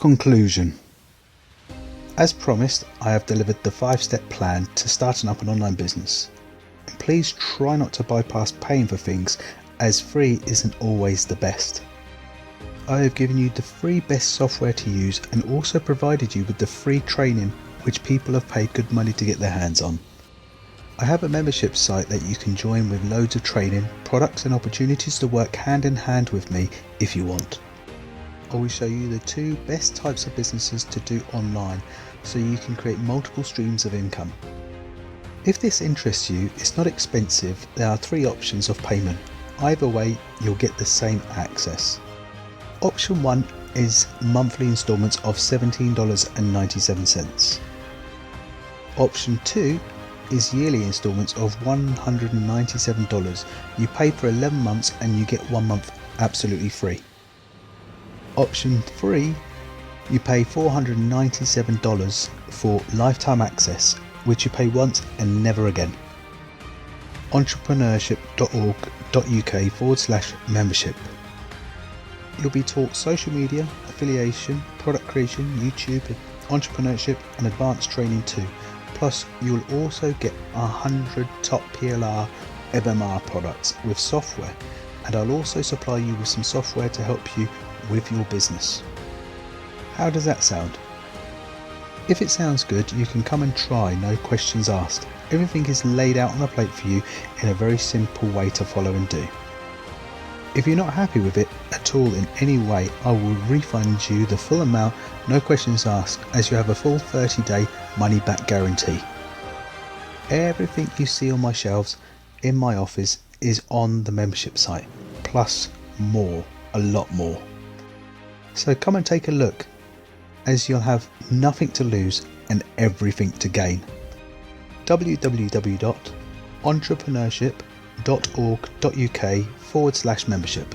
Conclusion. As promised, I have delivered the 5-step plan to starting up an online business. And please try not to bypass paying for things, as free isn't always the best. I have given you the free best software to use and also provided you with the free training which people have paid good money to get their hands on. I have a membership site that you can join with loads of training, products and opportunities to work hand in hand with me if you want. I will show you the 2 best types of businesses to do online so you can create multiple streams of income. If this interests you, it's not expensive. There are 3 options of payment. Either way, you'll get the same access. Option 1 is monthly installments of $17.97. Option 2 is yearly installments of $197. You pay for 11 months and you get 1 month absolutely free. Option 3, you pay $497 for lifetime access, which you pay once and never again. Entrepreneurship.org.uk/membership. You'll be taught social media, affiliation, product creation, YouTube, entrepreneurship and advanced training too. Plus you'll also get 100 top PLR MMR products with software, and I'll also supply you with some software to help you with your business. How does that sound? If it sounds good, you can come and try, no questions asked. Everything is laid out on a plate for you in a very simple way to follow and do. If you're not happy with it at all in any way, I will refund you the full amount, no questions asked, as you have a full 30-day money back guarantee. Everything you see on my shelves in my office is on the membership site, plus more, a lot more. So come and take a look, as you'll have nothing to lose and everything to gain. www.entrepreneurship.org.uk/membership.